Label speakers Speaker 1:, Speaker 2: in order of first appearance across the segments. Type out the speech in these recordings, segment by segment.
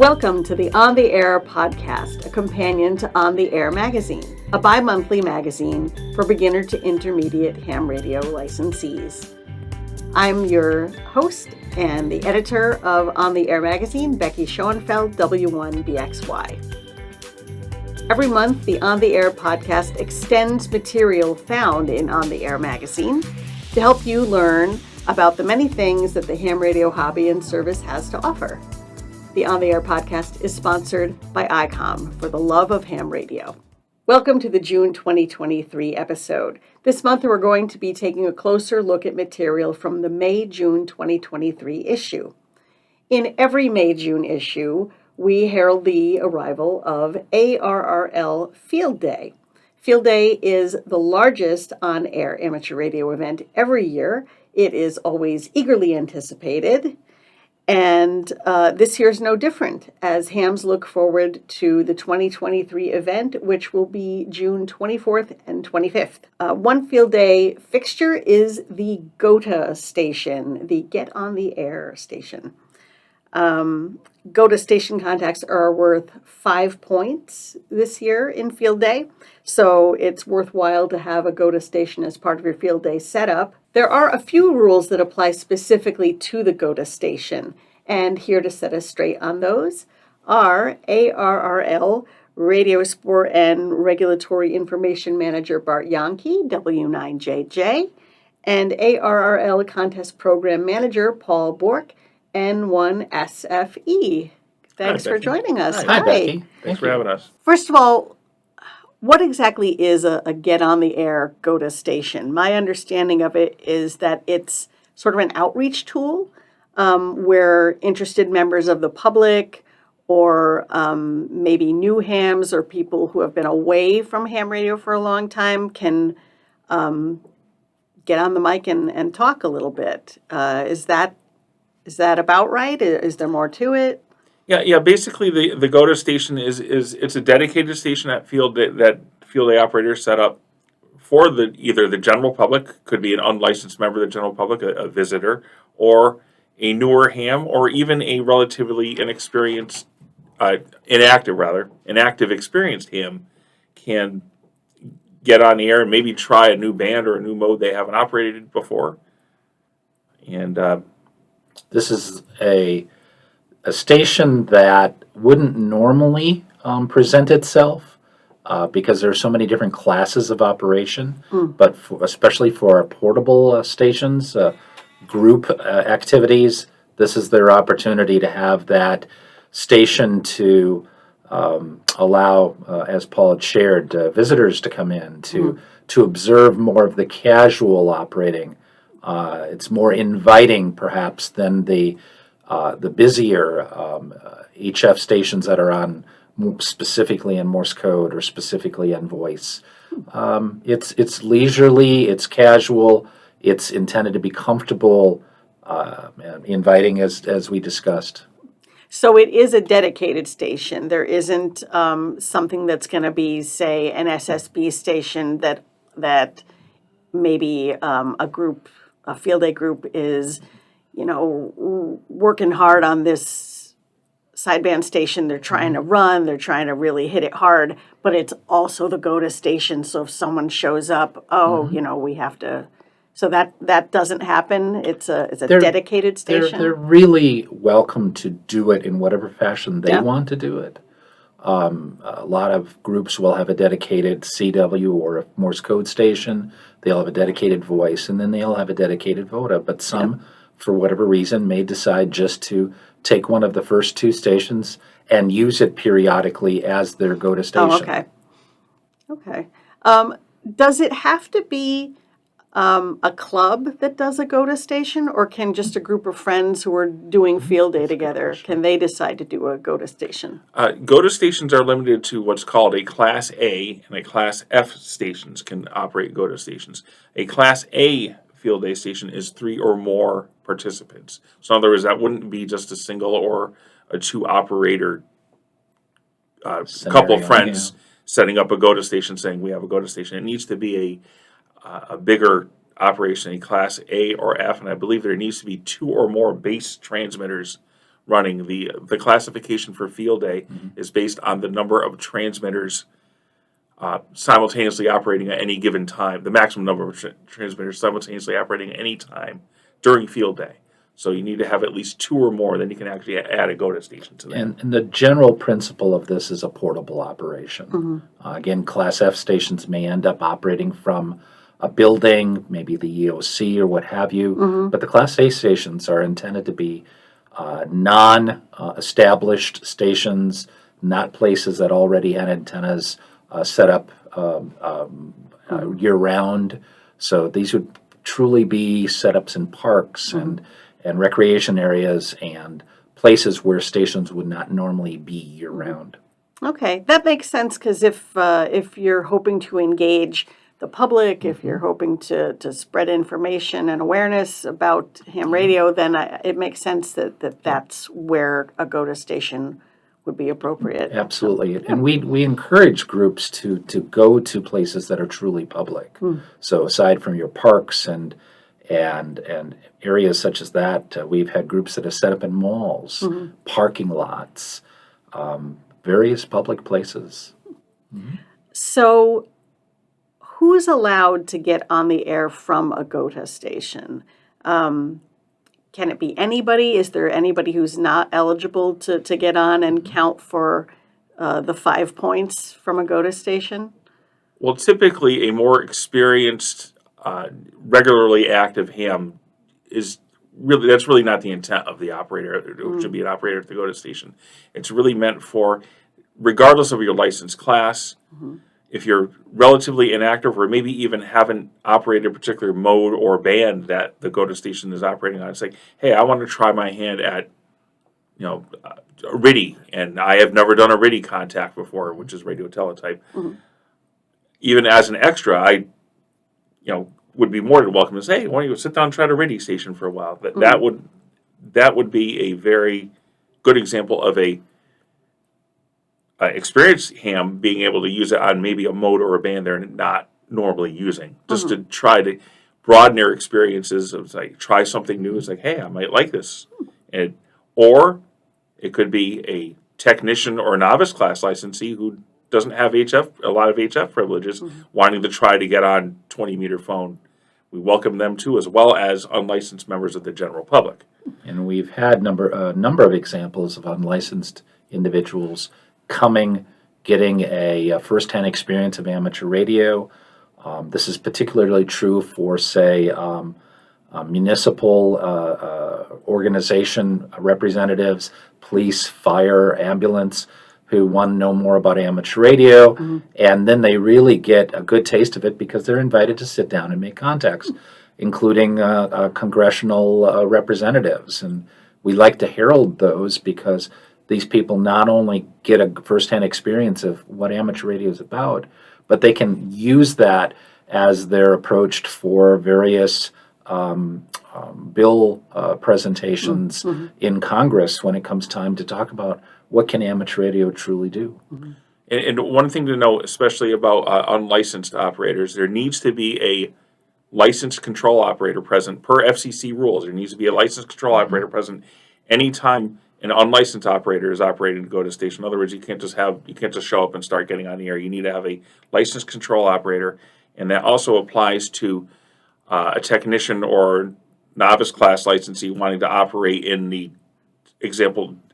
Speaker 1: Welcome to the On the Air podcast, a companion to On the Air magazine, a bi-monthly magazine for beginner to intermediate ham radio licensees. I'm your host and the editor of On the Air magazine, Becky Schoenfeld, W1BXY. Every month, the On the Air podcast extends material found in On the Air magazine to help you learn about the many things that the ham radio hobby and service has to offer. The On the Air podcast is sponsored by ICOM for the love of ham radio. Welcome to the June 2023 episode. This month we're going to be taking a closer look at material from the May-June 2023 issue. In every May-June issue, we herald the arrival of ARRL Field Day. Field Day is the largest on-air amateur radio event every year. It is always eagerly anticipated. And this year is no different, as hams look forward to the 2023 event, which will be June 24th and 25th. One field day fixture is the GOTA station, the Get on the Air station. GOTA station contacts are worth 5 points this year in field day, so it's worthwhile to have a GOTA station as part of your field day setup. There are a few rules that apply specifically to the GOTA station, and here to set us straight on those are ARRL Radiosport and Regulatory Information Manager Bart Jahnke, W9JJ, and ARRL Contest Program Manager Paul Bourque, N1SFE. Thanks for joining us.
Speaker 2: Hi, Becky.
Speaker 3: Thanks for having us.
Speaker 1: First of all, what exactly is a Get on the Air GOTA station? My understanding of it is that it's sort of an outreach tool where interested members of the public or maybe new hams or people who have been away from ham radio for a long time can get on the mic and talk a little bit. Is that about right? Is there more to it?
Speaker 3: Yeah. Basically, the GOTA station is it's a dedicated station that field day operators set up for either the general public, could be an unlicensed member of the general public, a visitor, or a newer ham, or even a relatively inexperienced, inactive experienced ham can get on the air and maybe try a new band or a new mode they haven't operated before. And
Speaker 2: this is a station that wouldn't normally present itself because there are so many different classes of operation, but especially for our portable stations, group activities, this is their opportunity to have that station to allow, as Paul had shared, visitors to come in to observe more of the casual operating. It's more inviting, perhaps, than the busier HF stations that are on specifically in Morse code or specifically in voice. It's leisurely, it's casual, it's intended to be comfortable, and inviting, as we discussed.
Speaker 1: So it is a dedicated station. There isn't something that's going to be, say, an SSB station that maybe a field day group is, working hard on this sideband station. They're trying to run, they're trying to really hit it hard, but it's also the GOTA station. So if someone shows up, we have to. So that doesn't happen. It's a dedicated station.
Speaker 2: They're really welcome to do it in whatever fashion they want to do it. A lot of groups will have a dedicated CW or a Morse code station. They'll have a dedicated voice, and then they'll have a dedicated VOTA. But some, for whatever reason, may decide just to take one of the first two stations and use it periodically as their GOTA station.
Speaker 1: Oh, okay. Does it have to be a club that does a GOTA station, or can just a group of friends who are doing field day together, can they decide to do a GOTA station?
Speaker 3: GOTA stations are limited to what's called a Class A, and a Class F stations can operate GOTA stations. A Class A field day station is 3 or more participants. So in other words, that wouldn't be just a single or a two operator couple of friends setting up a GOTA station saying we have a GOTA station. It needs to be a bigger operation, a Class A or F, and I believe there needs to be 2 or more base transmitters running. The classification for Field Day is based on the number of transmitters simultaneously operating at any given time, the maximum number of transmitters simultaneously operating at any time during Field Day. So you need to have at least 2 or more, then you can actually add a GOTA station to that.
Speaker 2: And the general principle of this is a portable operation. Again, Class F stations may end up operating from a building, maybe the EOC or what have you, but the Class A stations are intended to be non-established stations, not places that already had antennas set up year-round. So these would truly be setups in parks and recreation areas and places where stations would not normally be year-round.
Speaker 1: Okay, that makes sense, because if you're hoping to engage the public, if you're hoping to spread information and awareness about ham radio, then it makes sense that that's where a GOTA station would be appropriate.
Speaker 2: Absolutely. And we encourage groups to go to places that are truly public. So aside from your parks and areas such as that, we've had groups that have set up in malls, parking lots, various public places.
Speaker 1: So who's allowed to get on the air from a GOTA station? Can it be anybody? Is there anybody who's not eligible to get on and count for the 5 points from a GOTA station?
Speaker 3: Well, typically a more experienced, regularly active ham that's really not the intent of the operator. It should be an operator at the GOTA station. It's really meant for, regardless of your license class, if you're relatively inactive or maybe even haven't operated a particular mode or band that the GOTA station is operating on, it's like, hey, I want to try my hand at, a RIDI, and I have never done a RIDI contact before, which is radio teletype. Even as an extra, I, would be more than welcome to say, hey, why don't you sit down and try the RIDI station for a while? That would be a very good example of a experienced ham being able to use it on maybe a mode or a band they're not normally using, just to try to broaden their experiences. It's like, try something new. It's like, hey, I might like this. Or it could be a technician or novice class licensee who doesn't have a lot of HF privileges, wanting to try to get on 20-meter phone. We welcome them too, as well as unlicensed members of the general public.
Speaker 2: And we've had a number of examples of unlicensed individuals coming, getting a first-hand experience of amateur radio. This is particularly true for, say, municipal organization representatives, police, fire, ambulance, who want to know more about amateur radio, and then they really get a good taste of it because they're invited to sit down and make contacts, including congressional representatives. And we like to herald those because these people not only get a first-hand experience of what amateur radio is about, but they can use that as they're approached for various bill presentations in Congress when it comes time to talk about what can amateur radio truly do.
Speaker 3: And one thing to know, especially about unlicensed operators, there needs to be a licensed control operator present per FCC rules. There needs to be a licensed control operator present anytime an unlicensed operator is operating a GOTA station. In other words, you can't just show up and start getting on the air. You need to have a licensed control operator, and that also applies to a technician or novice class licensee wanting to operate in the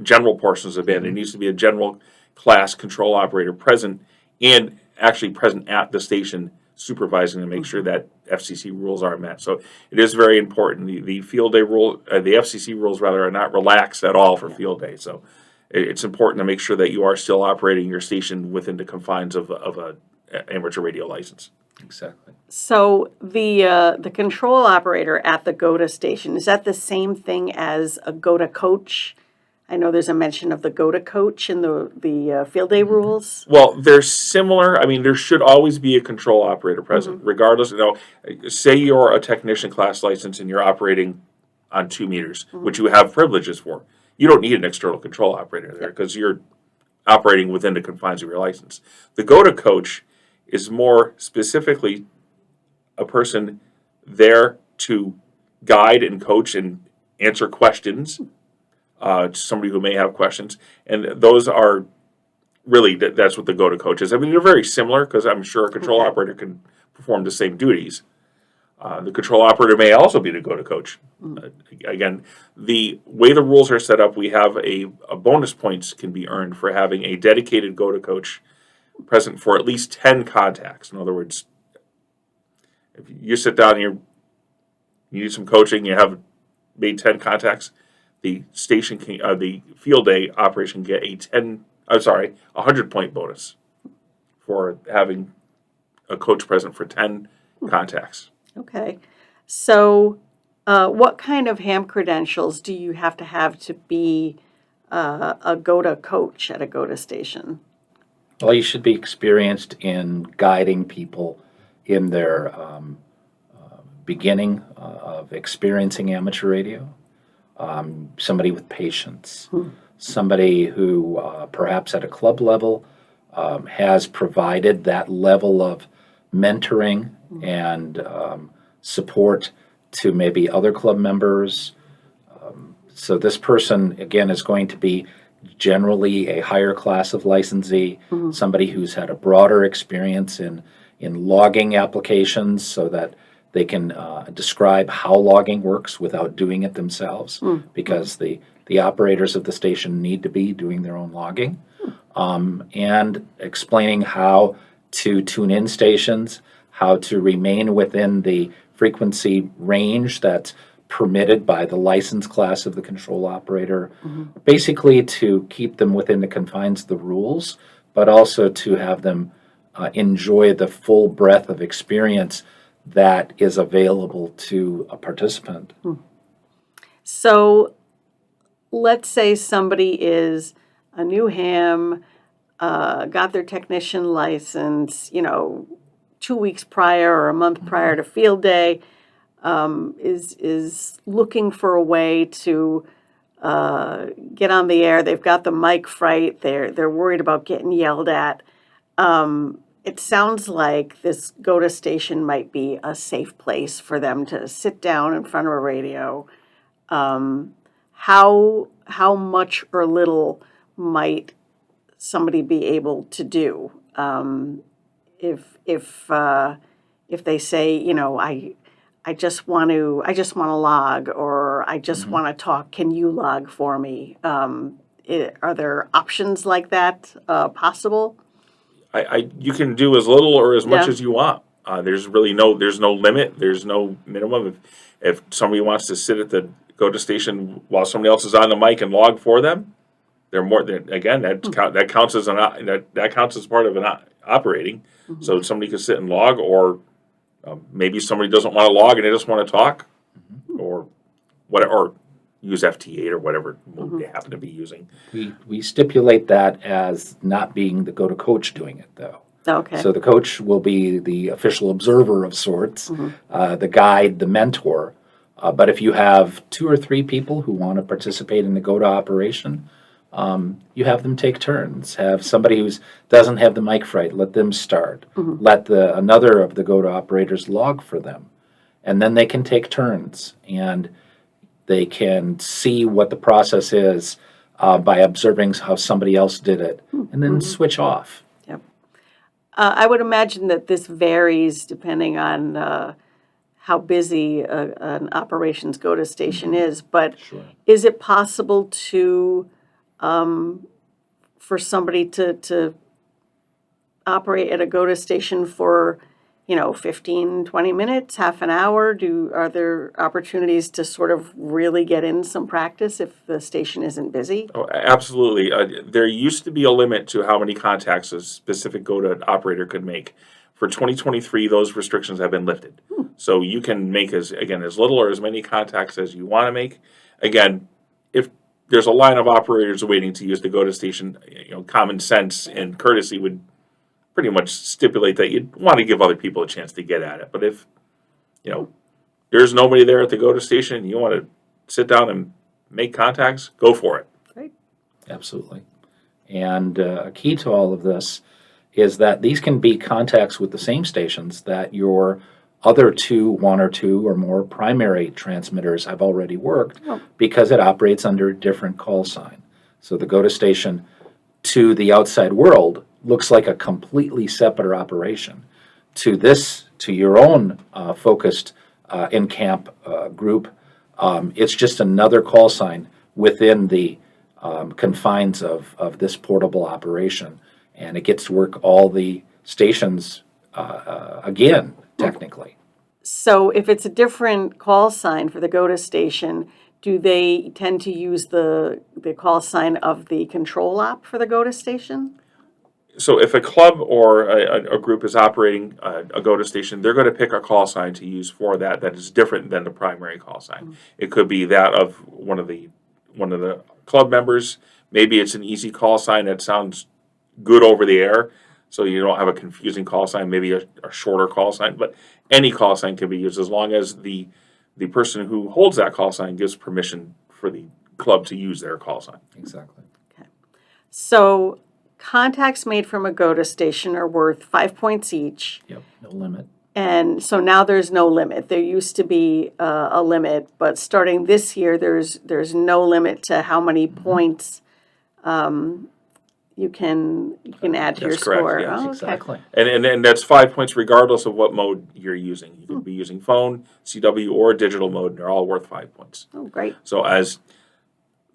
Speaker 3: general portions of the band. There needs to be a general class control operator present, and actually present at the station supervising to make sure that FCC rules are met. So it is very important. The Field Day rule, the FCC rules rather, are not relaxed at all for Field Day. So it's important to make sure that you are still operating your station within the confines of a amateur radio license.
Speaker 2: Exactly.
Speaker 1: So the control operator at the GOTA station, is that the same thing as a GOTA coach? I know there's a mention of the GOTA coach in the Field Day rules.
Speaker 3: Well, they're similar. I mean, there should always be a control operator present, regardless. Say you're a technician class license and you're operating on 2 meters, which you have privileges for. You don't need an external control operator there because you're operating within the confines of your license. The GOTA coach is more specifically a person there to guide and coach and answer questions to somebody who may have questions. And those are really, that's what the GOTA Coach is. I mean, they're very similar because I'm sure a control operator can perform the same duties. The control operator may also be the GOTA Coach. Again, the way the rules are set up, we have a bonus points can be earned for having a dedicated GOTA Coach present for at least 10 contacts. In other words, if you sit down and you need some coaching, you have made 10 contacts, the station can, the field day operation can get a 100-point bonus for having a coach present for 10 contacts.
Speaker 1: Okay. So what kind of ham credentials do you have to be a GOTA coach at a GOTA station?
Speaker 2: Well, you should be experienced in guiding people in their beginning of experiencing amateur radio. Somebody with patience. Somebody who perhaps at a club level has provided that level of mentoring and support to maybe other club members. So this person, again, is going to be generally a higher class of licensee, somebody who's had a broader experience in logging applications so that they can describe how logging works without doing it themselves, because the operators of the station need to be doing their own logging, and explaining how to tune in stations, how to remain within the frequency range that's permitted by the license class of the control operator, basically to keep them within the confines of the rules, but also to have them enjoy the full breadth of experience that is available to a participant.
Speaker 1: So let's say somebody is a new ham, got their technician license, 2 weeks prior or a month prior to field day, is looking for a way to get on the air. They've got the mic fright. They're worried about getting yelled at. It sounds like this GOTA station might be a safe place for them to sit down in front of a radio. How much or little might somebody be able to do if they say, I just want to log, or I just want to talk. Can you log for me? Are there options like that possible?
Speaker 3: You can do as little or as much
Speaker 1: Yeah.
Speaker 3: as you want. There's no limit. There's no minimum. If somebody wants to sit at the GOTA station while somebody else is on the mic and log for them, they're more than, again, that counts as that counts as part of an operating. So somebody could sit and log, or maybe somebody doesn't want to log and they just want to talk, or use FT8 or whatever mode they happen to be using.
Speaker 2: We stipulate that as not being the GOTA coach doing it, though.
Speaker 1: Okay.
Speaker 2: So the coach will be the official observer of sorts, the guide, the mentor. But if you have 2 or 3 people who want to participate in the GOTA operation, you have them take turns. Have somebody who doesn't have the mic fright, let them start. Let another of the GOTA operators log for them. And then they can take turns, and they can see what the process is by observing how somebody else did it, and then switch off.
Speaker 1: Yep. I would imagine that this varies depending on how busy an operations GOTA station is, but
Speaker 2: Sure.
Speaker 1: is it possible to for somebody to operate at a GOTA station for 15, 20 minutes, half an hour? Are there opportunities to sort of really get in some practice if the station isn't busy?
Speaker 3: Oh, absolutely. There used to be a limit to how many contacts a specific GOTA operator could make. For 2023, those restrictions have been lifted. So you can make as little or as many contacts as you want to make. Again, if there's a line of operators waiting to use the GOTA station, common sense and courtesy would pretty much stipulate that you'd want to give other people a chance to get at it. But if, there's nobody there at the GOTA station and you want to sit down and make contacts, go for it.
Speaker 1: Great.
Speaker 2: Absolutely. And a key to all of this is that these can be contacts with the same stations that your other one or two or more primary transmitters have already worked because it operates under a different call sign. So the GOTA station to the outside world looks like a completely separate operation. To your own focused in-camp group, it's just another call sign within the confines of this portable operation, and it gets to work all the stations again, technically.
Speaker 1: So if it's a different call sign for the GOTA station, do they tend to use the call sign of the control op for the GOTA station?
Speaker 3: So if a club or a group is operating a GOTA station, they're going to pick a call sign to use for that is different than the primary call sign. It could be that of one of the club members. Maybe it's an easy call sign that sounds good over the air, so you don't have a confusing call sign, maybe a shorter call sign. But any call sign can be used as long as the person who holds that call sign gives permission for the club to use their call sign.
Speaker 2: Exactly.
Speaker 1: Okay. So contacts made from a GOTA station are worth 5 points each.
Speaker 2: Yep, no limit.
Speaker 1: And so now there's no limit. There used to be a limit, but starting this year, there's no limit to how many points you can add to your
Speaker 3: That's correct,
Speaker 1: score.
Speaker 3: yes,
Speaker 1: Oh, okay.
Speaker 2: Exactly.
Speaker 3: And that's 5 points regardless of what mode you're using. You can be using phone, CW, or digital mode, and they're all worth 5 points.
Speaker 1: Oh, great.
Speaker 3: So as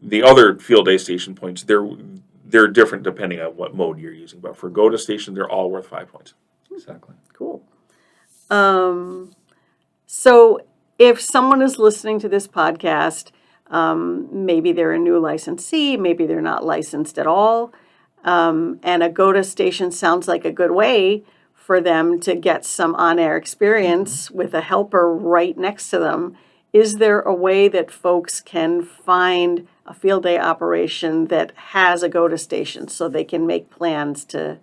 Speaker 3: the other field day station points, they're different depending on what mode you're using. But for GOTA station, they're all worth 5 points.
Speaker 2: Exactly.
Speaker 1: Cool. So if someone is listening to this podcast, maybe they're a new licensee, maybe they're not licensed at all, and a GOTA station sounds like a good way for them to get some on-air experience with a helper right next to them. Is there a way that folks can find a field day operation that has a GOTA station so they can make plans to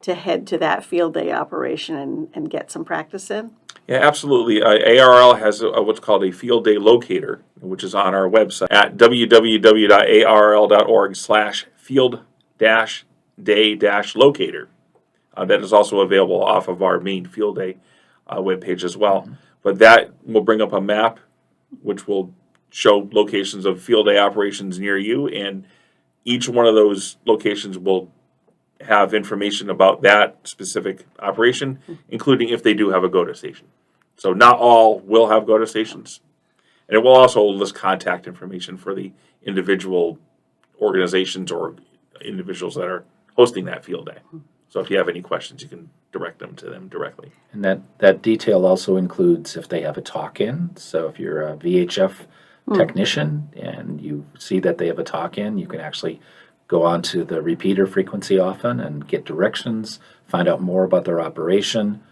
Speaker 1: head to that field day operation and get some practice in?
Speaker 3: Yeah, absolutely. ARRL has what's called a Field Day Locator, which is on our website at www.arrl.org/field-day-locator. That is also available off of our main Field Day webpage as well. But that will bring up a map which will show locations of field day operations near you, and each one of those locations will have information about that specific operation, including if they do have a GOTA station. So not all will have GOTA stations. And it will also list contact information for the individual organizations or individuals that are hosting that field day. So if you have any questions, you can direct them to them directly.
Speaker 2: And that detail also includes if they have a talk-in. So if you're a VHF technician and you see that they have a talk-in, you can actually go on to the repeater frequency often and get directions, find out more about their operation.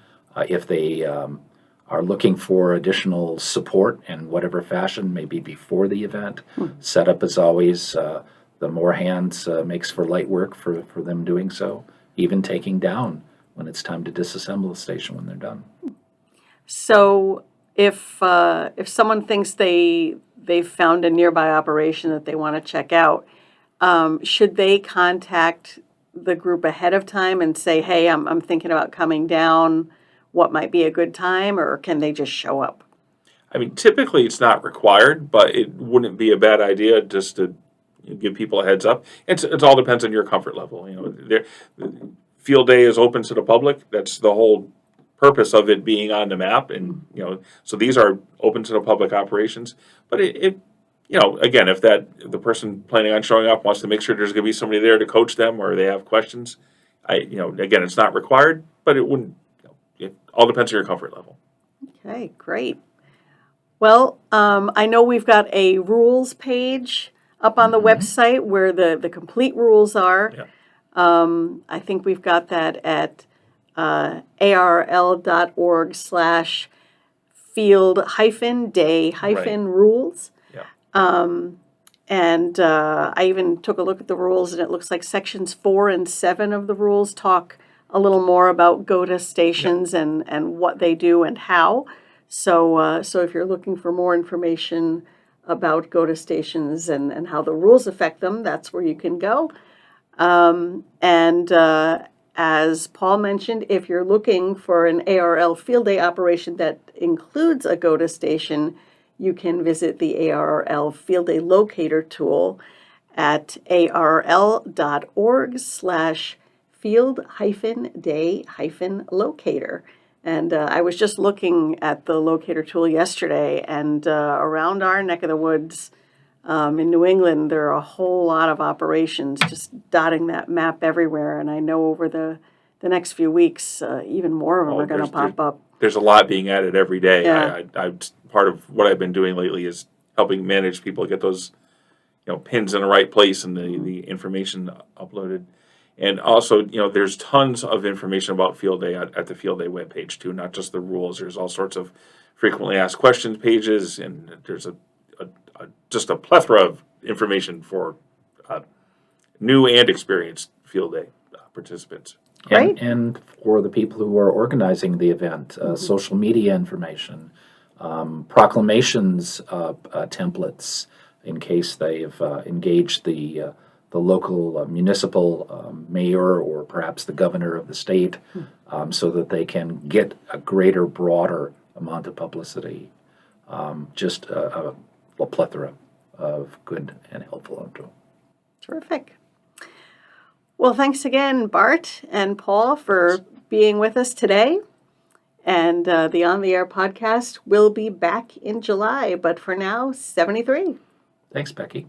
Speaker 2: If they are looking for additional support in whatever fashion, maybe before the event, setup is always, the more hands makes for light work for them doing so, even taking down when it's time to disassemble the station when they're done.
Speaker 1: So if someone thinks they've found a nearby operation that they want to check out, should they contact the group ahead of time and say, hey, I'm thinking about coming down, what might be a good time, or can they just show up?
Speaker 3: I mean, typically it's not required, but it wouldn't be a bad idea just to give people a heads up. It all depends on your comfort level. Field day is open to the public. That's the whole purpose of it being on the map, and so these are open to the public operations. But again, if the person planning on showing up wants to make sure there's going to be somebody there to coach them, or they have questions, again, it's not required, but it wouldn't. It all depends on your comfort level.
Speaker 1: Okay, great. Well, I know we've got a rules page up on the website where the complete rules are.
Speaker 3: Yeah.
Speaker 1: I think we've got that at arrl.org/field-day-rules.
Speaker 3: Yeah.
Speaker 1: And I even took a look at the rules, and it looks like sections 4 and 7 of the rules talk a little more about GOTA stations and what they do and how. So if you're looking for more information about GOTA stations and how the rules affect them, that's where you can go. And as Paul mentioned, if you're looking for an ARRL field day operation that includes a GOTA station, you can visit the ARRL Field Day Locator tool at arrl.org/field-day-locator. And I was just looking at the locator tool yesterday, and around our neck of the woods in New England, there are a whole lot of operations just dotting that map everywhere. And I know over the next few weeks, even more of them are going to pop up.
Speaker 3: There's a lot being added every day.
Speaker 1: Yeah.
Speaker 3: I part of what I've been doing lately is helping manage people get those pins in the right place and the information uploaded. And also, there's tons of information about Field Day at the Field Day webpage too, not just the rules. There's all sorts of frequently asked questions pages, and there's just a plethora of information for new and experienced Field Day participants.
Speaker 1: Great.
Speaker 2: And for the people who are organizing the event, social media information, proclamations templates in case they've engaged the local municipal mayor or perhaps the governor of the state, so that they can get a greater, broader amount of publicity. Just a plethora of good and helpful info.
Speaker 1: Terrific. Well, thanks again, Bart and Paul, for being with us today. And the On the Air podcast will be back in July, but for now, 73.
Speaker 2: Thanks, Becky.